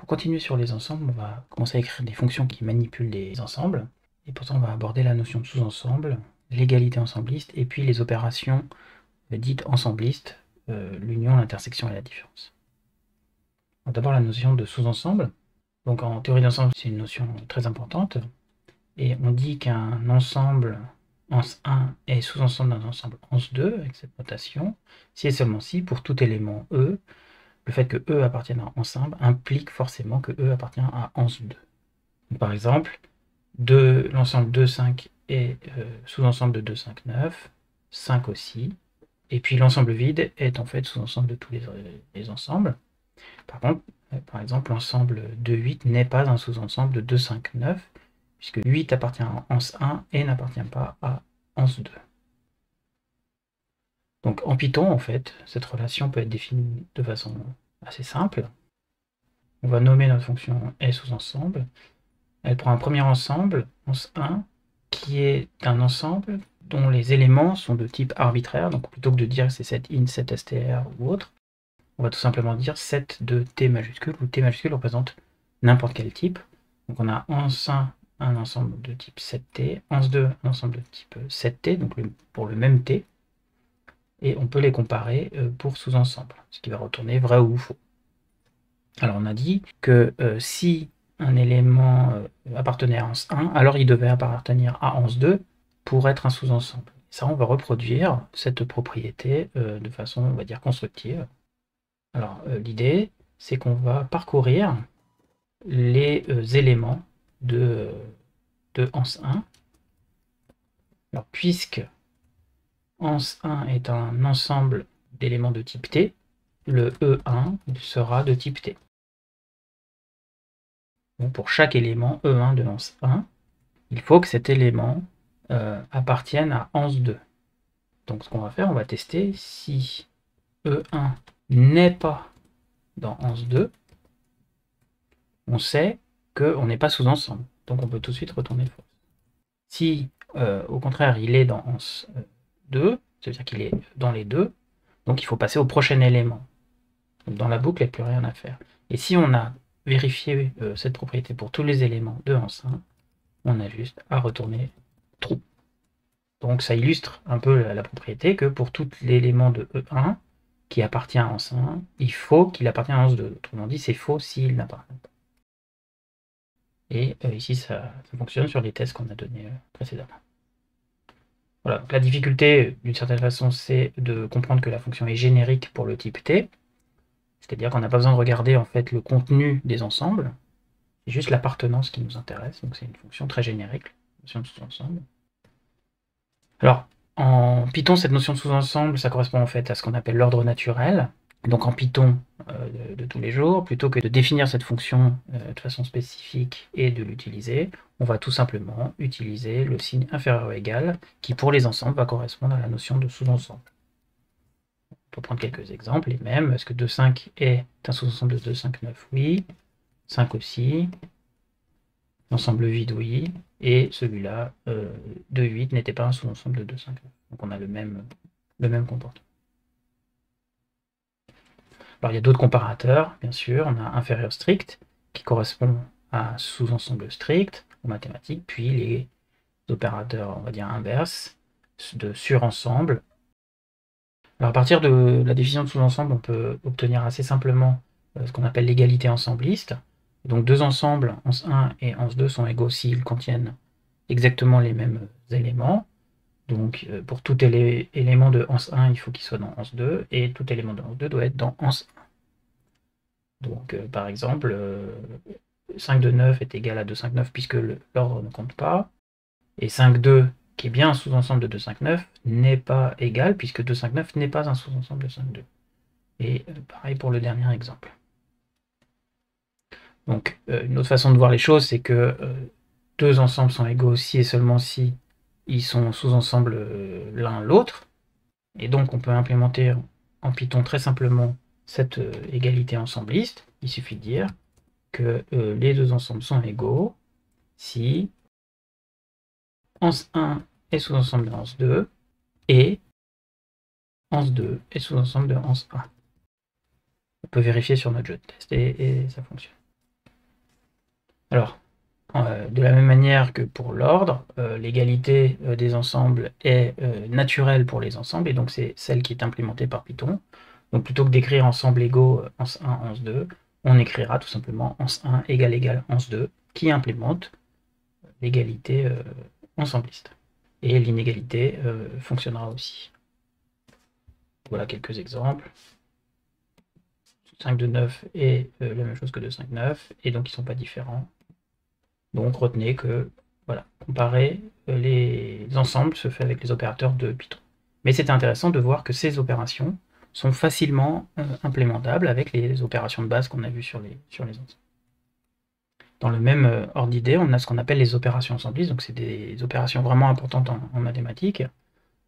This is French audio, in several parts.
pour continuer sur les ensembles, on va commencer à écrire des fonctions qui manipulent les ensembles. Et pourtant, on va aborder la notion de sous-ensemble, l'égalité ensembliste, et puis les opérations dites ensemblistes, l'union, l'intersection et la différence. D'abord, la notion de sous-ensemble. Donc en théorie d'ensemble, c'est une notion très importante. Et on dit qu'un ensemble ENS1 est sous-ensemble d'un ensemble ENS2, avec cette notation, si et seulement si, pour tout élément E, le fait que E appartienne à ENS1 implique forcément que E appartient à ENS2. Donc, par exemple, l'ensemble 2, 5 est sous-ensemble de 2, 5, 9, 5 aussi, et puis l'ensemble vide est en fait sous-ensemble de tous les ensembles. Par contre, par exemple, l'ensemble de 8 n'est pas un sous-ensemble de 2, 5, 9, puisque 8 appartient à ENS1 et n'appartient pas à ENS2. Donc en Python, en fait, cette relation peut être définie de façon assez simple. On va nommer notre fonction est sous-ensemble. Elle prend un premier ensemble, ENS1, qui est un ensemble dont les éléments sont de type arbitraire. Donc plutôt que de dire c'est set int, set str ou autre, on va tout simplement dire set de t majuscule, où t majuscule représente n'importe quel type. Donc on a ENS1 un ensemble de type 7t, ENS2 un ensemble de type 7t, donc pour le même t, et on peut les comparer pour sous-ensemble, ce qui va retourner vrai ou faux. Alors on a dit que si un élément appartenait à ENS1, alors il devait appartenir à ENS2 pour être un sous-ensemble. Ça, on va reproduire cette propriété de façon, on va dire, constructive. Alors l'idée, c'est qu'on va parcourir les éléments de ENS1. Alors, puisque ENS1 est un ensemble d'éléments de type T, le E1 sera de type T. Donc, pour chaque élément E1 de ENS1, il faut que cet élément appartienne à ENS2. Donc ce qu'on va faire, on va tester si E1 n'est pas dans ENS2, on sait qu'on n'est pas sous-ensemble. Donc on peut tout de suite retourner faux. Si au contraire il est dans ENS2, ça veut dire qu'il est dans les deux, donc il faut passer au prochain élément. Donc dans la boucle, il n'y a plus rien à faire. Et si on a vérifié cette propriété pour tous les éléments de ENS1, on a juste à retourner true. Donc ça illustre un peu la propriété que pour tout l'élément de E1 qui appartient à ENS1, il faut qu'il appartienne à ENS2. Autrement dit, c'est faux s'il n'appartient pas. Et ici, ça fonctionne sur les tests qu'on a donnés précédemment. Voilà, donc la difficulté, d'une certaine façon, c'est de comprendre que la fonction est générique pour le type T, c'est-à-dire qu'on n'a pas besoin de regarder en fait le contenu des ensembles, c'est juste l'appartenance qui nous intéresse, donc c'est une fonction très générique, notion de sous-ensemble. Alors, en Python, cette notion de sous-ensemble, ça correspond en fait à ce qu'on appelle l'ordre naturel. Donc en Python de tous les jours, plutôt que de définir cette fonction de façon spécifique et de l'utiliser, on va tout simplement utiliser le signe inférieur ou égal, qui pour les ensembles va correspondre à la notion de sous-ensemble. On peut prendre quelques exemples, les mêmes. Est-ce que 2, 5 est un sous-ensemble de 2, 5, 9? Oui. 5 aussi. L'ensemble vide, oui. Et celui-là, 2, 8 n'était pas un sous-ensemble de 2, 5, 9. Donc on a le même comportement. Alors il y a d'autres comparateurs, bien sûr. On a inférieur strict, qui correspond à sous-ensemble strict en mathématiques, puis les opérateurs, on va dire, inverses, de surensemble. Alors à partir de la définition de sous-ensemble, on peut obtenir assez simplement ce qu'on appelle l'égalité ensembliste. Donc deux ensembles, ENS1 et ENS2, sont égaux s'ils contiennent exactement les mêmes éléments. Donc pour tout élément de ENS1, il faut qu'il soit dans ENS2, et tout élément de ENS2 doit être dans ENS1. Donc par exemple, 5 de 9 est égal à 2, 5, 9 puisque l'ordre ne compte pas, et 5, 2, qui est bien un sous-ensemble de 2, 5, 9, n'est pas égal puisque 2, 5, 9 n'est pas un sous-ensemble de 5, 2. Et pareil pour le dernier exemple. Donc une autre façon de voir les choses, c'est que deux ensembles sont égaux si et seulement si ils sont sous-ensembles l'un l'autre, et donc on peut implémenter en Python très simplement cette égalité ensembliste. Il suffit de dire que les deux ensembles sont égaux si ENS1 est sous-ensemble de ENS2 et ENS2 est sous-ensemble de ENS1. On peut vérifier sur notre jeu de test et ça fonctionne. Alors, de la même manière que pour l'ordre, l'égalité des ensembles est naturelle pour les ensembles, et donc c'est celle qui est implémentée par Python. Donc plutôt que d'écrire ensemble égaux ans1, ans2, on écrira tout simplement ans1 égale ans2, qui implémente l'égalité ensembliste. Et l'inégalité fonctionnera aussi. Voilà quelques exemples. 5 de 9 est la même chose que 2, 5, 9, et donc ils ne sont pas différents. Donc retenez que, voilà, comparer les ensembles se fait avec les opérateurs de Python. Mais c'est intéressant de voir que ces opérations sont facilement implémentables avec les opérations de base qu'on a vues sur les ensembles. Dans le même ordre d'idée, on a ce qu'on appelle les opérations ensemblistes, donc c'est des opérations vraiment importantes en mathématiques,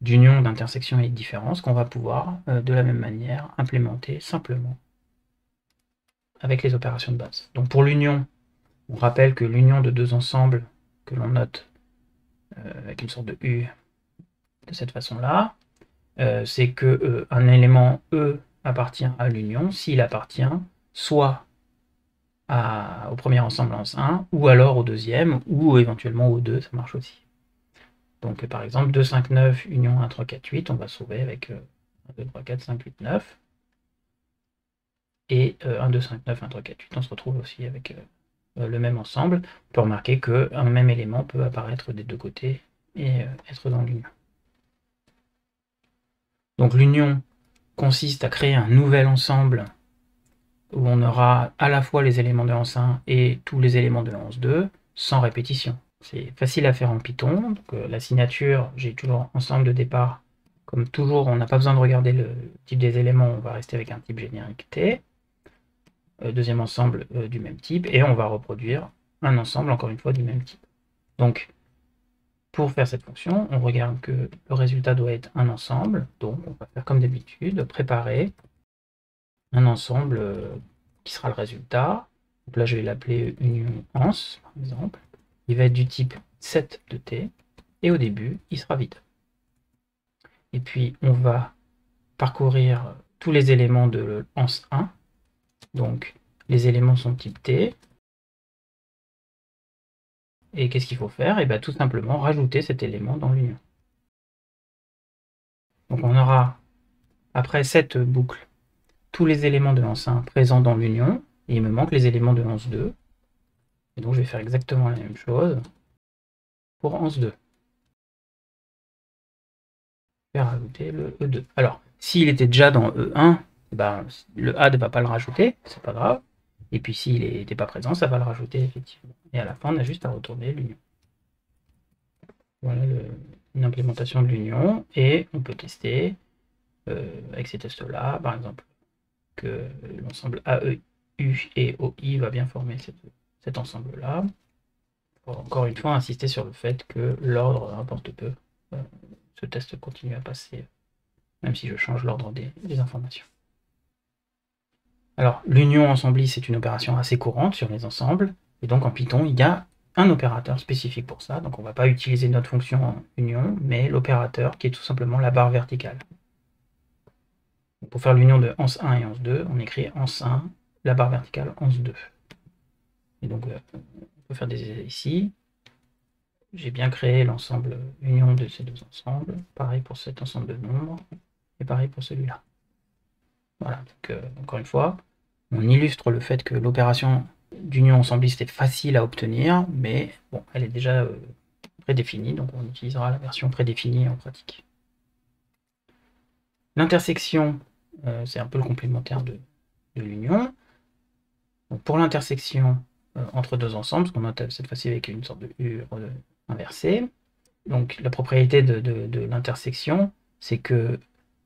d'union, d'intersection et de différence, qu'on va pouvoir, de la même manière, implémenter simplement avec les opérations de base. Donc pour l'union, on rappelle que l'union de deux ensembles, que l'on note avec une sorte de U de cette façon-là, c'est que un élément E appartient à l'union s'il appartient soit au premier ensemble en 1, ou alors au deuxième, ou éventuellement au 2, ça marche aussi. Donc par exemple, 2, 5, 9, union 1, 3, 4, 8, on va sauver avec 1, 2, 3, 4, 5, 8, 9. Et 1, 2, 5, 9, 1, 3, 4, 8, on se retrouve aussi avec le même ensemble. On peut remarquer qu'un même élément peut apparaître des deux côtés et être dans l'union. Donc l'union consiste à créer un nouvel ensemble où on aura à la fois les éléments de l'ANS 1 et tous les éléments de l'ANS 2 sans répétition. C'est facile à faire en Python. Donc, la signature, j'ai toujours ensemble de départ. Comme toujours, on n'a pas besoin de regarder le type des éléments, on va rester avec un type générique T. Deuxième ensemble du même type, et on va reproduire un ensemble, encore une fois, du même type. Donc, pour faire cette fonction, on regarde que le résultat doit être un ensemble, donc on va faire comme d'habitude, préparer un ensemble qui sera le résultat. Donc là, je vais l'appeler union ans, par exemple. Il va être du type set de t, et au début, il sera vide. Et puis, on va parcourir tous les éléments de ans 1. Donc, les éléments sont type t. Et qu'est-ce qu'il faut faire? Et bien, tout simplement rajouter cet élément dans l'union. Donc, on aura, après cette boucle, tous les éléments de l'ans 1 présents dans l'union, et il me manque les éléments de l'ans 2. Et donc, je vais faire exactement la même chose pour ans 2. Faire rajouter le E2. Alors, s'il était déjà dans E1, ben, le A ne va pas le rajouter, c'est pas grave. Et puis s'il n'était pas présent, ça va le rajouter effectivement. Et à la fin, on a juste à retourner l'union. Voilà une implémentation de l'union. Et on peut tester avec ces tests-là, par exemple, que l'ensemble AEU et OI va bien former cet ensemble-là. Encore une fois, insister sur le fait que l'ordre importe peu. Ce test continue à passer, même si je change l'ordre des informations. Alors, l'union ensembliste, c'est une opération assez courante sur les ensembles, et donc en Python, il y a un opérateur spécifique pour ça, donc on ne va pas utiliser notre fonction en union, mais l'opérateur qui est tout simplement la barre verticale. Donc pour faire l'union de ans 1 et ans 2, on écrit ans 1, la barre verticale ans 2. Et donc, on peut faire des essais ici. J'ai bien créé l'ensemble union de ces deux ensembles, pareil pour cet ensemble de nombres, et pareil pour celui-là. Voilà, donc encore une fois, on illustre le fait que l'opération d'union ensembliste est facile à obtenir, mais bon, elle est déjà prédéfinie, donc on utilisera la version prédéfinie en pratique. L'intersection, c'est un peu le complémentaire de l'union. Pour l'intersection entre deux ensembles, ce qu'on note cette fois-ci avec une sorte de U inversée, donc la propriété de l'intersection, c'est que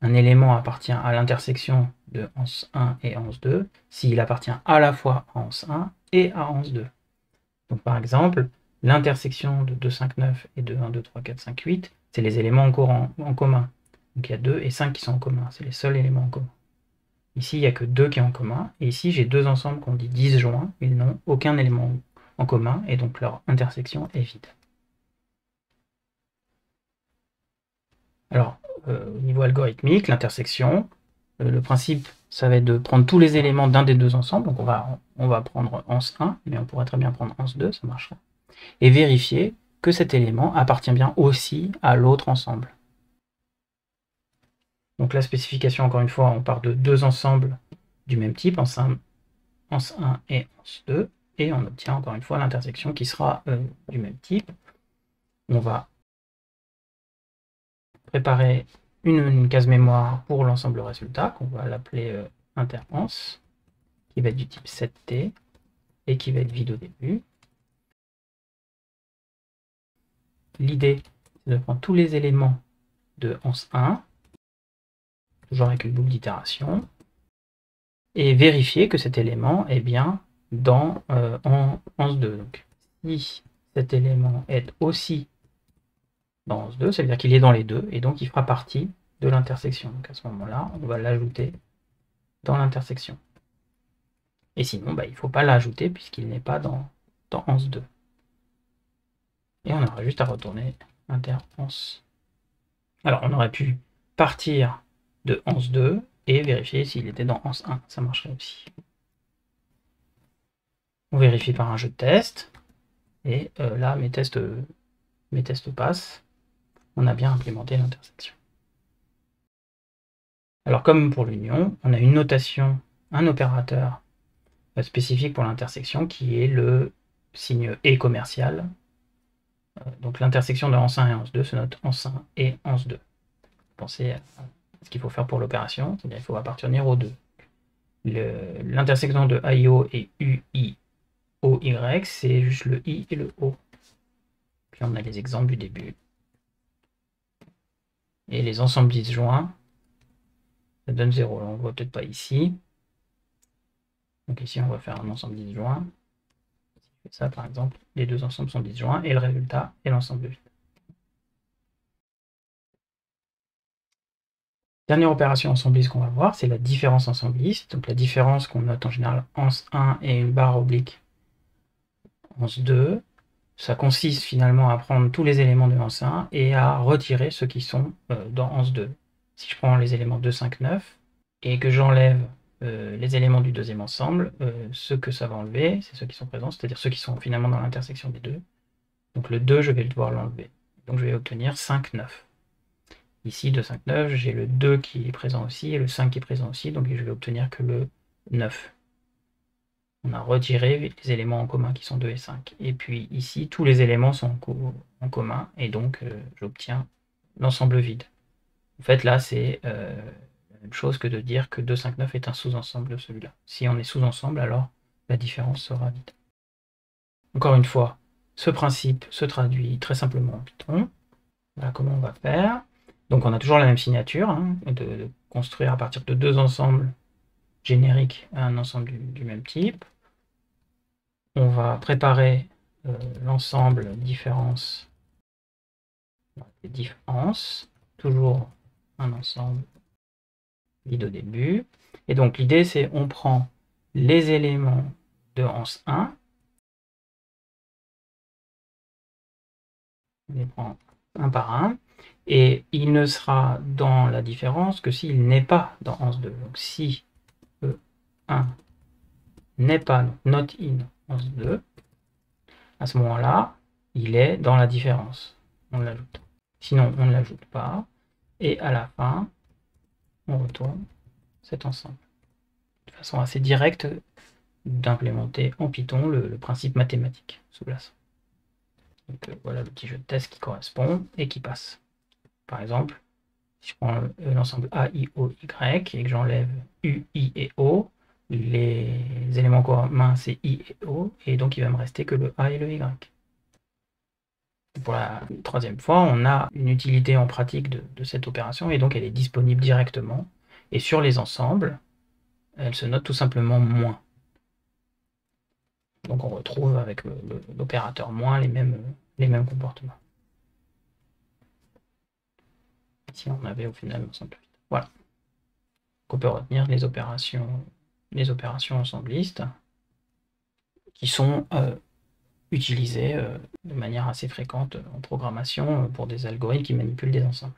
un élément appartient à l'intersection de ans 1 et ans 2 s'il appartient à la fois à ans 1 et à ans 2. Donc par exemple, l'intersection de 2, 5, 9 et de 1, 2, 3, 4, 5, 8, c'est les éléments en commun. Donc il y a 2 et 5 qui sont en commun, c'est les seuls éléments en commun. Ici, il n'y a que 2 qui sont en commun, et ici j'ai deux ensembles qu'on dit disjoints, ils n'ont aucun élément en commun, et donc leur intersection est vide. Alors, au niveau algorithmique, l'intersection, le principe, ça va être de prendre tous les éléments d'un des deux ensembles. Donc on va prendre ans1, mais on pourrait très bien prendre ans2, ça marcherait. Et vérifier que cet élément appartient bien aussi à l'autre ensemble. Donc la spécification, encore une fois, on part de deux ensembles du même type, ans1 et ans2, et on obtient encore une fois l'intersection qui sera du même type. On va préparer une case mémoire pour l'ensemble résultat, qu'on va l'appeler interans, qui va être du type 7t, et qui va être vide au début. L'idée, c'est de prendre tous les éléments de ans1, toujours avec une boucle d'itération, et vérifier que cet élément est bien dans ans2. Donc, si cet élément est aussi dans ans2, ça veut dire qu'il est dans les deux, et donc il fera partie de l'intersection. Donc à ce moment-là, on va l'ajouter dans l'intersection. Et sinon, il ne faut pas l'ajouter puisqu'il n'est pas dans ans2. Et on aura juste à retourner interans. Alors, on aurait pu partir de ans2 et vérifier s'il était dans ans1. Ça marcherait aussi. On vérifie par un jeu de test. Et là, mes tests passent. On a bien implémenté l'intersection. Alors, comme pour l'union, on a une notation, un opérateur spécifique pour l'intersection qui est le signe et commercial. Donc l'intersection de ans1 et ans2 se note ans1 et ans2. Pensez à ce qu'il faut faire pour l'opération, c'est-à-dire qu'il faut appartenir aux deux. L'intersection de AIO et UIOY, c'est juste le I et le O. Puis on a les exemples du début. Et les ensembles disjoints, ça donne 0. On ne voit peut-être pas ici. Donc ici, on va faire un ensemble disjoint. Si je fais ça, par exemple, les deux ensembles sont disjoints et le résultat est l'ensemble vide. Dernière opération ensembliste qu'on va voir, c'est la différence ensembliste. Donc la différence qu'on note en général ans1 et une barre oblique ans2. Ça consiste finalement à prendre tous les éléments de ans1 et à retirer ceux qui sont dans ans2. Si je prends les éléments 2, 5, 9 et que j'enlève les éléments du deuxième ensemble, ceux que ça va enlever, c'est ceux qui sont présents, c'est-à-dire ceux qui sont finalement dans l'intersection des deux. Donc le 2, je vais devoir l'enlever. Donc je vais obtenir 5, 9. Ici, 2, 5, 9, j'ai le 2 qui est présent aussi et le 5 qui est présent aussi, donc je vais obtenir que le 9. On a retiré les éléments en commun qui sont 2 et 5. Et puis ici, tous les éléments sont en commun, et donc j'obtiens l'ensemble vide. En fait, là, c'est la même chose que de dire que 2, 5, 9 est un sous-ensemble de celui-là. Si on est sous-ensemble, alors la différence sera vide. Encore une fois, ce principe se traduit très simplement en Python. Voilà comment on va faire. Donc on a toujours la même signature, hein, de construire à partir de deux ensembles génériques un ensemble du même type. On va préparer l'ensemble différence, toujours un ensemble vide au début. Et donc l'idée c'est on prend les éléments de ans1, on les prend un par un, et il ne sera dans la différence que s'il n'est pas dans ans2. Donc si E1 n'est pas not in ans2, à ce moment-là, il est dans la différence. On l'ajoute. Sinon, on ne l'ajoute pas. Et à la fin, on retourne cet ensemble. De façon assez directe d'implémenter en Python le principe mathématique sous-jacent. Donc voilà le petit jeu de test qui correspond et qui passe. Par exemple, si je prends l'ensemble A, I, O, Y et que j'enlève U, I et O, les éléments communs c'est I et O, et donc il va me rester que le A et le Y. Pour la troisième fois, on a une utilité en pratique de cette opération, et donc elle est disponible directement. Et sur les ensembles, elle se note tout simplement moins. Donc on retrouve avec l'opérateur moins les mêmes comportements. Ici, on avait au final l'ensemble vide. Voilà. Donc on peut retenir les opérations ensemblistes qui sont utilisées de manière assez fréquente en programmation pour des algorithmes qui manipulent des ensembles.